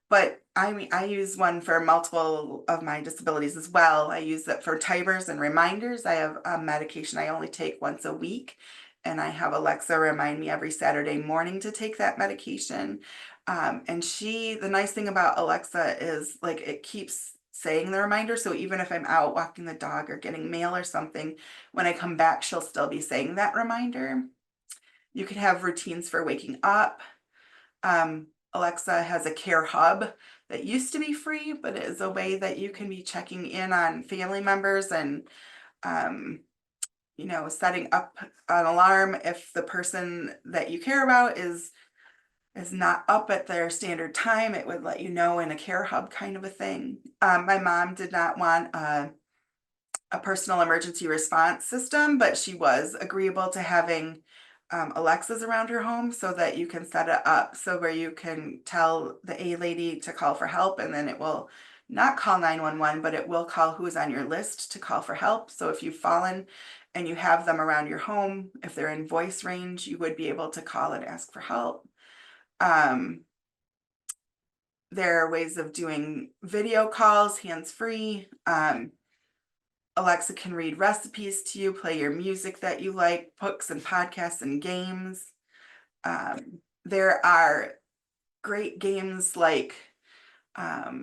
B: But I use one for multiple of my disabilities as well. I use it for timers and reminders. I have a medication I only take once a week, and I have Alexa remind me every Saturday morning to take that medication. And the nice thing about Alexa is, like, it keeps saying the reminder. So even if I'm out walking the dog or getting mail or something, when I come back, she'll still be saying that reminder. You can have routines for waking up. Alexa has a care hub that used to be free, but it is a way that you can be checking in on family members and, you know, setting up an alarm if the person that you care about is not up at their standard time. It would let you know in a care hub kind of a thing. My mom did not want a a personal emergency response system, but she was agreeable to having Alexas around her home so that you can set it up so where you can tell the A lady to call for help, and then it will not call 911, but it will call who is on your list to call for help. So if you've fallen and you have them around your home, if they're in voice range, you would be able to call and ask for help. There are ways of doing video calls, hands-free. Alexa can read recipes to you, play your music that you like, books and podcasts and games. There are great games like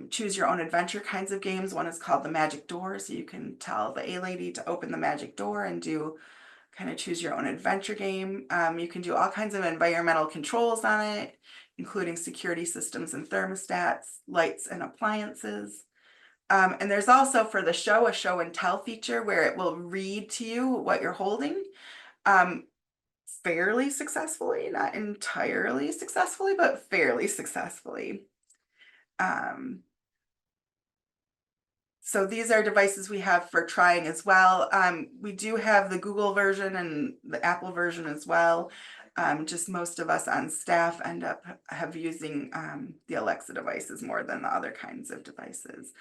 B: choose your own adventure kinds of games. One is called the Magic Door, so you can tell the A lady to open the magic door and do kind of choose your own adventure game. You can do all kinds of environmental controls on it, including security systems and thermostats, lights and appliances. And there's also for the show, a show and tell feature where it will read to you what you're holding fairly successfully, not entirely successfully, but fairly successfully. So these are devices we have for trying as well. We do have the Google version and the Apple version as well. Just most of us on staff end up using the Alexa devices more than the other kinds of devices.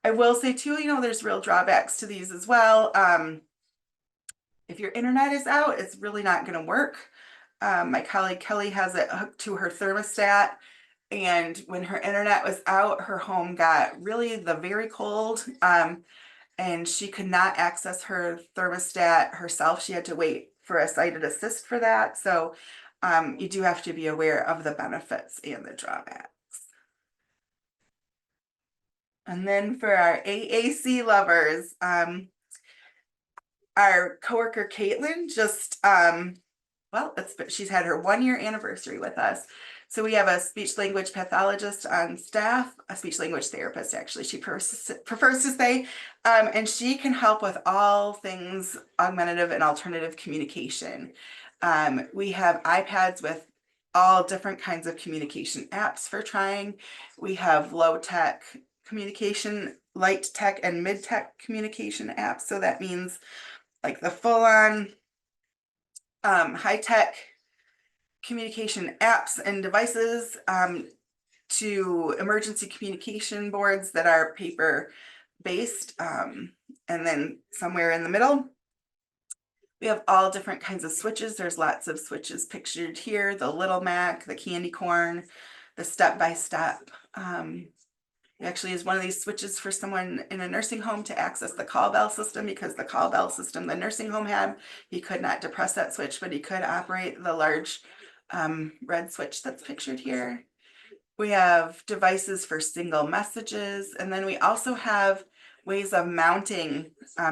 B: I will say too, you know, there's real drawbacks to these as well. If your internet is out, it's really not going to work. My colleague Kelly has it hooked to her thermostat, and when her internet was out, her home got really very cold, and she could not access her thermostat herself. She had to wait for a sighted assist for that. So you do have to be aware of the benefits and the drawbacks. And then for our AAC lovers, our coworker Caitlin just, she's had her 1-year anniversary with us. So we have a speech language pathologist on staff, a speech language therapist, actually, she prefers to say, and she can help with all things augmentative and alternative communication. We have iPads with all different kinds of communication apps for trying. We have low tech communication, light tech and mid tech communication apps. So that means like the full on high tech communication apps and devices to emergency communication boards that are paper based. And then somewhere in the middle, we have all different kinds of switches. There's lots of switches pictured here, the Little Mac, the candy corn, the step-by-step. It actually is one of these switches for someone in a nursing home to access the call bell system, because the call bell system the nursing home had, he could not depress that switch, but he could operate the large red switch that's pictured here. We have devices for single messages, and then we also have ways of mounting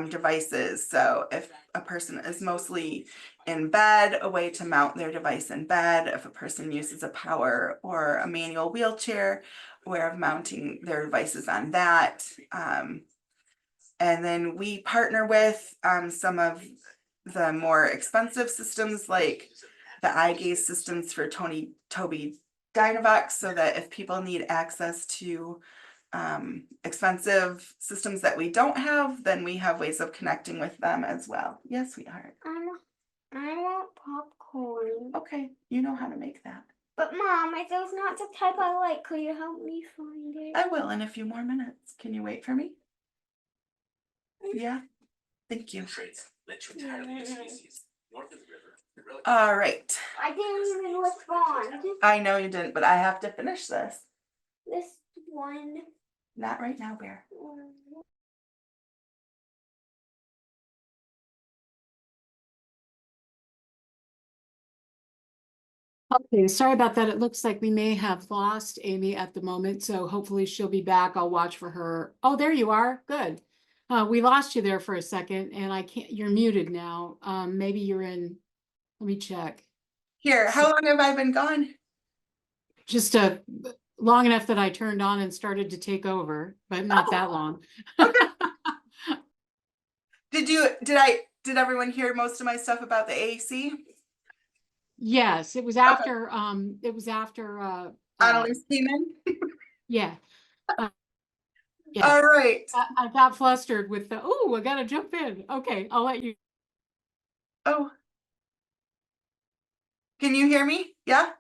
B: devices. So if a person is mostly in bed, a way to mount their device in bed. If a person uses a power or a manual wheelchair, a way of mounting their devices on that. And then we partner with some of the more expensive systems like the eye gaze systems for Tobii Dynavox, so that if people need access to expensive systems that we don't have, then we have ways of connecting with them as well. Yes, sweetheart.
C: I want popcorn.
B: Okay, you know how to make that.
C: But Mom, if there's not the type I like, could you help me find it?
B: I will in a few more minutes. Can you wait for me? Yeah, thank you. All right.
C: I didn't even respond.
B: I know you didn't, but I have to finish this.
C: This one.
B: Not right now, Bear.
A: Okay, sorry about that. It looks like we may have lost Amy at the moment, so hopefully she'll be back. I'll watch for her. Oh, there you are. Good. We lost you there for a second, and I can't, you're muted now. Maybe you're in, let me check.
B: Here, how long have I been gone?
A: Just long enough that I turned on and started to take over, but not that long.
B: Did everyone hear most of my stuff about the AAC?
A: Yes, it was after
B: Annalise came in?
A: yeah. Yeah.
B: All right.
A: I got flustered with the, oh, I gotta jump in. Okay, I'll let you.
B: Oh. Can you hear me? Yeah.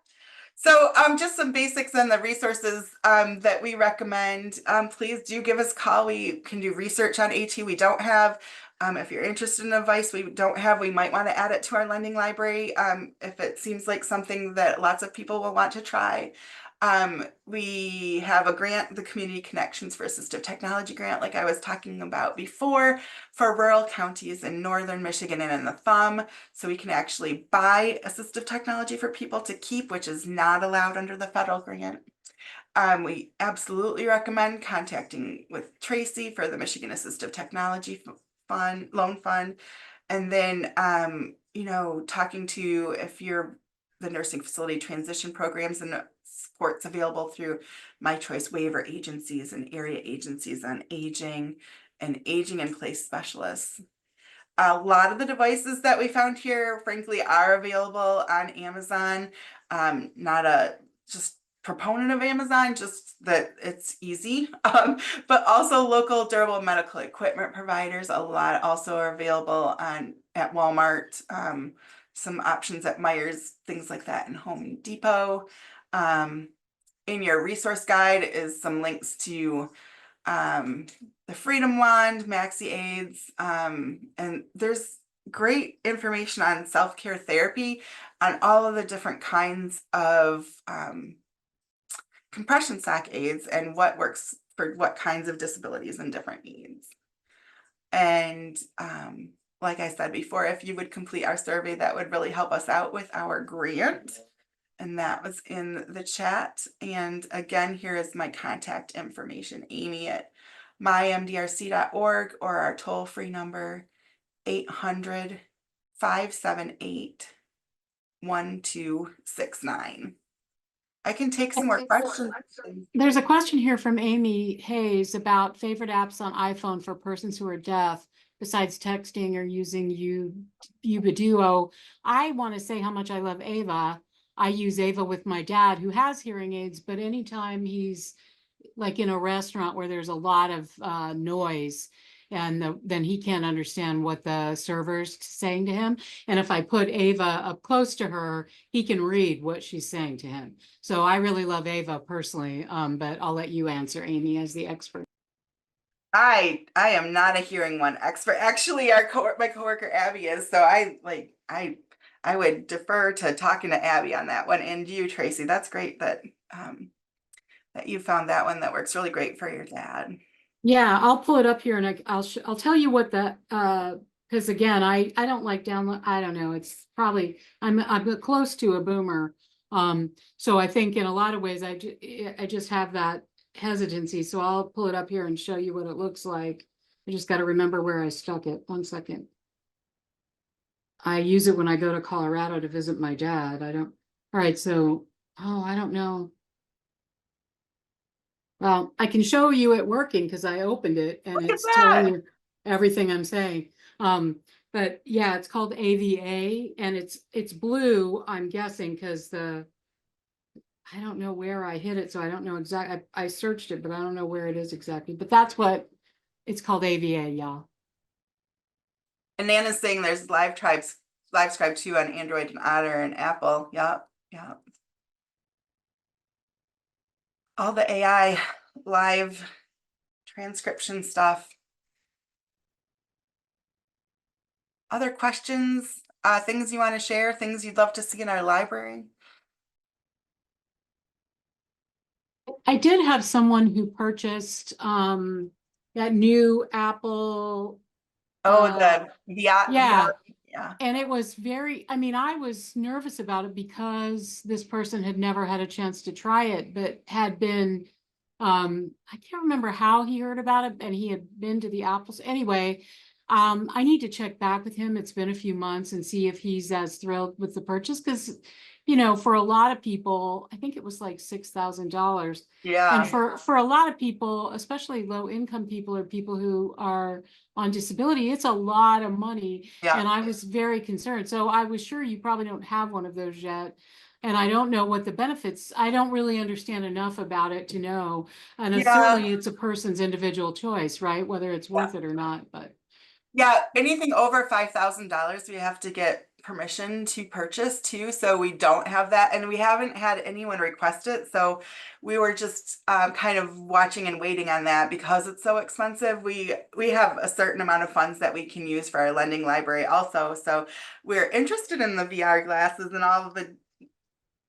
B: So just some basics on the resources that we recommend. Please do give us a call. We can do research on AT. We don't have. If you're interested in advice we don't have, we might want to add it to our lending library if it seems like something that lots of people will want to try. We have a grant, the Community Connections for Assistive Technology grant, like I was talking about before, for rural counties in northern Michigan and in the Thumb. So we can actually buy assistive technology for people to keep, which is not allowed under the federal grant. We absolutely recommend contacting with Tracy for the Michigan Assistive Technology Fund, Loan Fund. And then, you know, talking to if you're the nursing facility transition programs and supports available through My Choice waiver agencies and area agencies on aging and aging in place specialists. A lot of the devices that we found here, frankly, are available on Amazon. Not a just proponent of Amazon, just that it's easy. But also local durable medical equipment providers, a lot also are available on at Walmart. Some options at Myers, things like that in Home Depot. In your resource guide is some links to the Freedom Wand, Maxi Aids, and there's great information on self-care therapy, on all of the different kinds of compression sock aids and what works for what kinds of disabilities and different needs. And like I said before, if you would complete our survey, that would really help us out with our grant. And that was in the chat. And again, here is my contact information, Amy at mymdrc.org, or our toll-free number 800-578-1269. I can take some more questions.
A: There's a question here from Amy Hayes about favorite apps on iPhone for persons who are deaf, besides texting or using Ubiduo. I want to say how much I love Ava. I use Ava with my dad, who has hearing aids, but anytime he's like in a restaurant where there's a lot of noise, and then he can't understand what the server's saying to him. And if I put Ava up close to her, he can read what she's saying to him. So I really love Ava personally, but I'll let you answer, Amy, as the expert.
B: I am not a hearing one expert. Actually, my coworker Abby is. So I would defer to talking to Abby on that one. And you, Tracy, that's great that that you found that one that works really great for your dad.
A: Yeah, I'll pull it up here and I'll tell you what that because again, I don't like download. I don't know. It's probably I'm close to a boomer. So I think in a lot of ways I just have that hesitancy. So I'll pull it up here and show you what it looks like. I just got to remember where I stuck it. 1 second. I use it when I go to Colorado to visit my dad. All right, so I don't know. Well, I can show you it working because I opened it and
B: Look at
A: it's telling
B: that.
A: you everything I'm saying. But yeah, it's called AVA and it's blue, I'm guessing, because I don't know where I hit it, so I don't know exactly. I searched it, but I don't know where it is exactly. But that's what it's called, AVA, y'all.
B: And Nana's saying there's LiveScribe 2 on Android and Otter and Apple. Yep. All the AI live transcription stuff. Other questions, things you want to share, things you'd love to see in our library?
A: I did have someone who purchased that new Apple.
B: Oh,
A: yeah.
B: Yeah.
A: And it was I mean, I was nervous about it because this person had never had a chance to try it, but had been, I can't remember how he heard about it, and he had been to the Apples. Anyway, I need to check back with him. It's been a few months and see if he's as thrilled with the purchase. Because, you know, for a lot of people, I think it was like $6,000.
B: Yeah.
A: And for a lot of people, especially low income people or people who are on disability, it's a lot of money.
B: Yeah.
A: And I was very concerned. So I was sure you probably don't have one of those yet. And I don't know what the benefits, I don't really understand enough about it to know. And
B: Yeah.
A: certainly it's a person's individual choice, right? Whether it's worth it or not, but.
B: Yeah, anything over $5,000, we have to get permission to purchase too. So we don't have that, and we haven't had anyone request it. So we were just kind of watching and waiting on that because it's so expensive. We have a certain amount of funds that we can use for our lending library also. So we're interested in the VR glasses and all of the.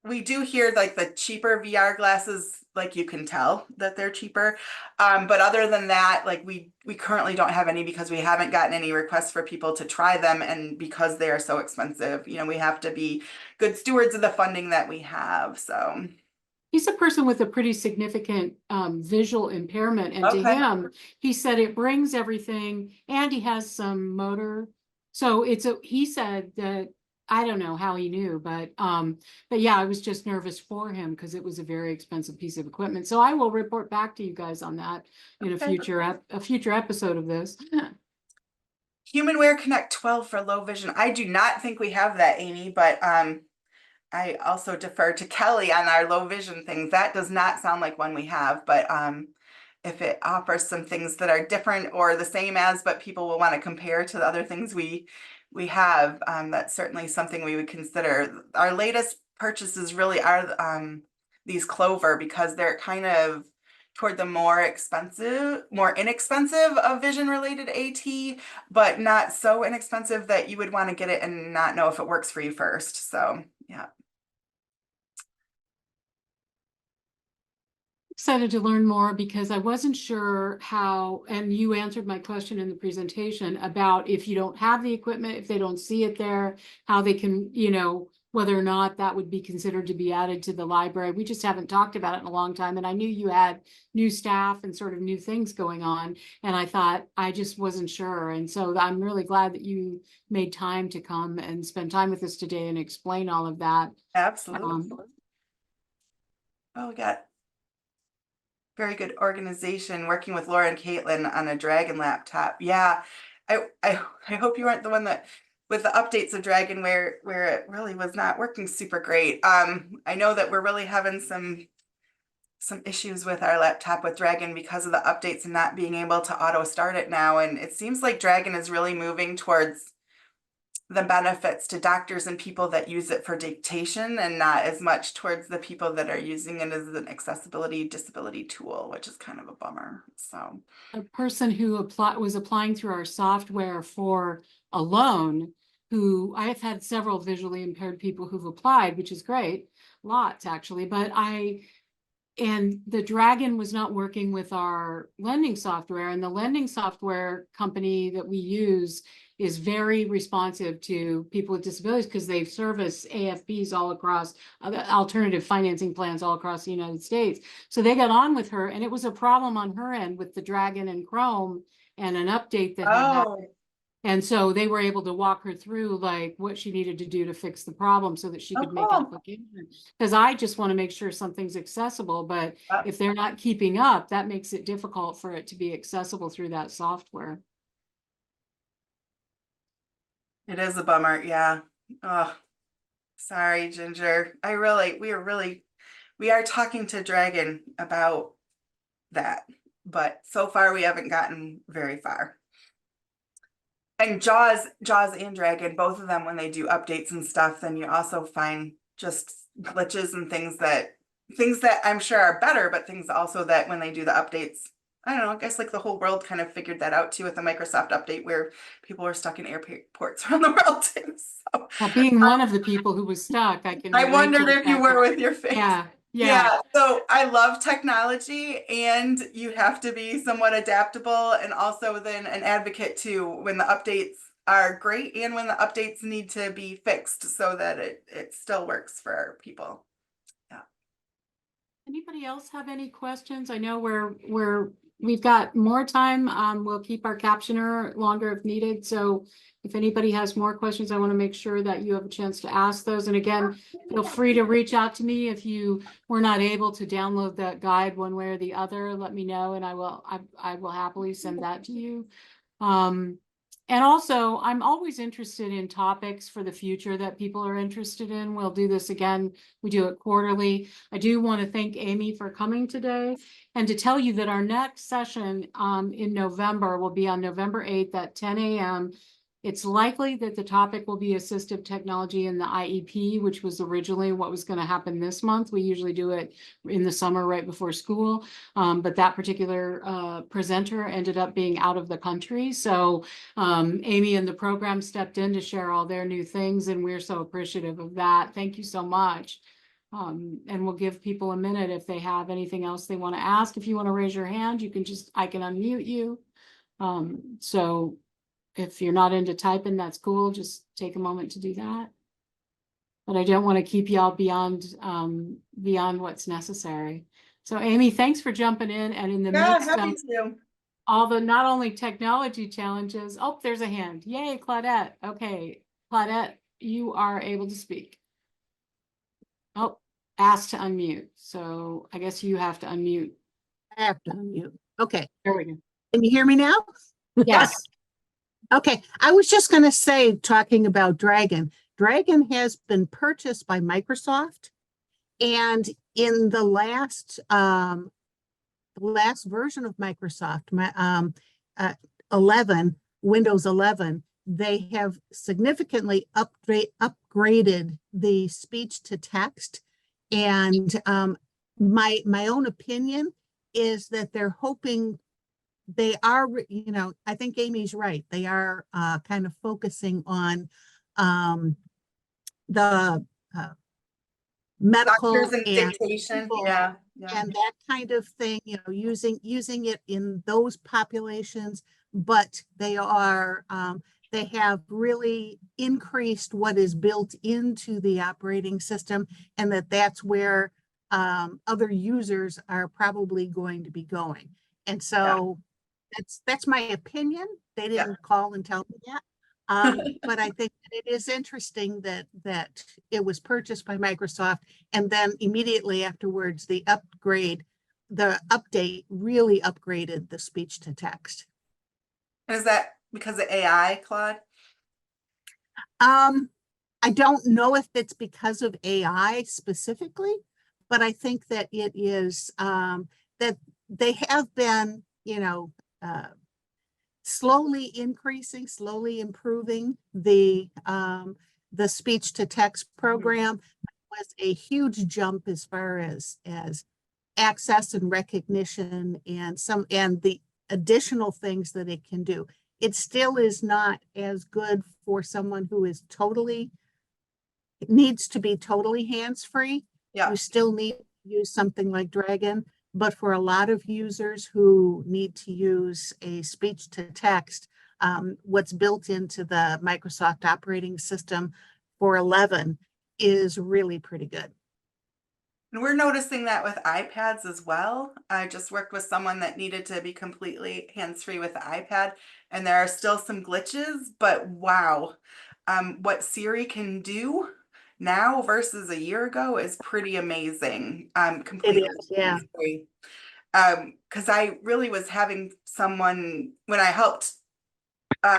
B: We do hear like the cheaper VR glasses, like you can tell that they're cheaper. But other than that, like we currently don't have any because we haven't gotten any requests for people to try them. And because they are so expensive, you know, we have to be good stewards of the funding that we have. So
A: He's a person with a pretty significant visual impairment, and to
B: okay.
A: him, he said it brings everything, and he has some motor. So he said that, I don't know how he knew, but yeah, I was just nervous for him because it was a very expensive piece of equipment. So I will report back to you guys on that in a future episode of this.
B: HumanWare Connect 12 for low vision. I do not think we have that, Amy, but I also defer to Kelly on our low vision things. That does not sound like one we have, but if it offers some things that are different or the same as, but people will want to compare to the other things we have, that's certainly something we would consider. Our latest purchases really are these Clover because they're kind of toward the more inexpensive of vision related AT, but not so inexpensive that you would want to get it and not know if it works for you first. So yeah.
A: Excited to learn more because I wasn't sure how, and you answered my question in the presentation about if you don't have the equipment, if they don't see it there, how they can, you know, whether or not that would be considered to be added to the library. We just haven't talked about it in a long time. And I knew you had new staff and sort of new things going on. And I thought, I just wasn't sure. And so I'm really glad that you made time to come and spend time with us today and explain all of that.
B: Absolutely. Oh, we got very good organization working with Laura and Caitlin on a Dragon laptop. Yeah, I hope you weren't the one that with the updates of Dragon where it really was not working super great. I know that we're really having some issues with our laptop with Dragon because of the updates and not being able to auto start it now. And it seems like Dragon is really moving towards the benefits to doctors and people that use it for dictation and not as much towards the people that are using it as an accessibility disability tool, which is kind of a bummer. So
A: a person who was applying through our software for a loan, who I have had several visually impaired people who've applied, which is great, lots actually, and the Dragon was not working with our lending software, and the lending software company that we use is very responsive to people with disabilities because they service AFPs all across, alternative financing plans all across the United States. So they got on with her, and it was a problem on her end with the Dragon and Chrome and an update that had happened. And so they were able to walk her through like what she needed to do to fix the problem so that she could make an application. Because I just want to make sure something's accessible, but if they're not keeping up, that makes it difficult for it to be accessible through that software.
B: it is a bummer. Yeah. Oh, sorry, Ginger. We are talking to Dragon about that, but so far we haven't gotten very far. And Jaws and Dragon, both of them, when they do updates and stuff, then you also find just glitches and things that I'm sure are better, but things also that when they do the updates, I don't know, I guess like the whole world kind of figured that out too with the Microsoft update where people were stuck in airports around the world too. So,
A: Well, being one of the people who was stuck, I can.
B: I wondered if you were with your face.
A: Yeah.
B: So I love technology, and you have to be somewhat adaptable and also then an advocate too when the updates are great and when the updates need to be fixed so that it still works for people. Yeah.
A: Anybody else have any questions? I know we've got more time. We'll keep our captioner longer if needed. So if anybody has more questions, I want to make sure that you have a chance to ask those. And again, feel free to reach out to me if you were not able to download that guide one way or the other. Let me know, and I will happily send that to you. And also, I'm always interested in topics for the future that people are interested in. We'll do this again. We do it quarterly. I do want to thank Amy for coming today and to tell you that our next session in November will be on November 8th at 10 a.m. It's likely that the topic will be assistive technology in the IEP, which was originally what was going to happen this month. We usually do it in the summer right before school. But that particular presenter ended up being out of the country. So Amy and the program stepped in to share all their new things, and we're so appreciative of that. Thank you so much. And we'll give people a minute if they have anything else they want to ask. If you want to raise your hand, you can I can unmute you. So if you're not into typing, that's cool. Just take a moment to do that. But I don't want to keep y'all beyond what's necessary. So Amy, thanks for jumping in, and in the midst
B: happy
A: of
B: to.
A: all the not only technology challenges. Oh, there's a hand. Yay, Claudette. Okay, Claudette, you are able to speak. Oh, asked to unmute. So I guess you have to unmute.
D: I have to unmute. Okay.
A: There we go.
D: Can you hear me now?
A: Yes.
D: Okay. I was just going to say, talking about Dragon has been purchased by Microsoft. And in the last version of Microsoft, Windows 11, they have significantly upgraded the speech to text. And my own opinion is that they're hoping they are, I think Amy's right. They are kind of focusing on the medical
B: Doctors and dictation.
D: people
B: Yeah.
D: and that kind of thing, using it in those populations, but they are, they have really increased what is built into the operating system, and that's where other users are probably going to be going. And so that's my opinion. They didn't call and tell me that. But I think that it is interesting that it was purchased by Microsoft, and then immediately afterwards, the update really upgraded the speech to text.
B: And is that because of AI, Claude?
D: I don't know if it's because of AI specifically, but I think that it is that they have been, slowly improving the speech to text program. Was a huge jump as far as access and recognition and the additional things that it can do. It still is not as good for someone who is needs to be totally hands-free.
B: Yeah.
D: You still need to use something like Dragon. But for a lot of users who need to use a speech to text, what's built into the Microsoft operating system for 11 is really pretty good.
B: And we're noticing that with iPads as well. I just worked with someone that needed to be completely hands-free with the iPad, and there are still some glitches, but wow, what Siri can do now versus a year ago is pretty amazing. Completely
D: yeah.
B: hands-free. Because I really was having someone, when I helped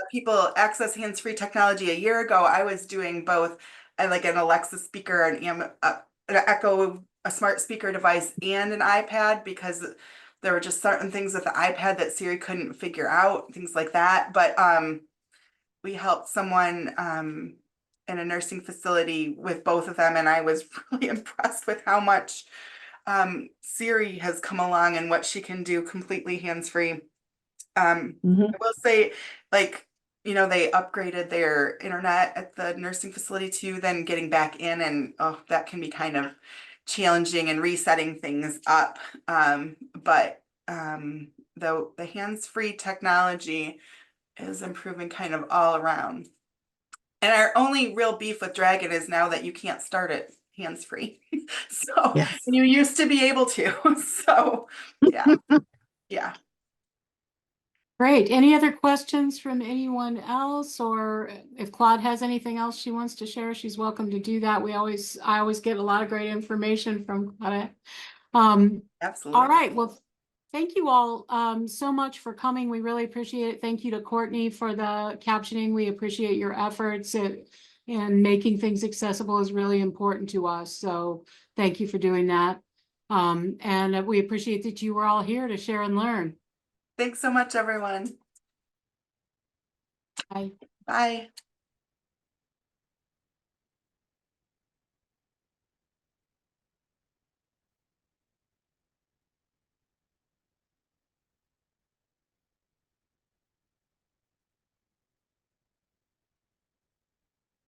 B: people access hands-free technology a year ago, I was doing both like an Alexa speaker, an Echo, a smart speaker device, and an iPad, because there were just certain things with the iPad that Siri couldn't figure out, things like that. But we helped someone in a nursing facility with both of them, and I was really impressed with how much Siri has come along and what she can do completely hands-free. I will say, like, they upgraded their internet at the nursing facility too, then getting back in, and that can be kind of challenging and resetting things up. But the hands-free technology is improving kind of all around. And our only real beef with Dragon is now that you can't start it hands-free. So
D: Yes.
B: you used to be able to. So yeah.
A: Great. Any other questions from anyone else? Or if Claude has anything else she wants to share, she's welcome to do that. I always get a lot of great information from Claude.
B: Absolutely.
A: All right. Well, Thank you all so much for coming. We really appreciate it. Thank you to Courtney for the captioning. We appreciate your efforts and making things accessible is really important to us. So thank you for doing that. And we appreciate that you were all here to share and learn.
B: Thanks so much, everyone.
A: Bye.
B: Bye.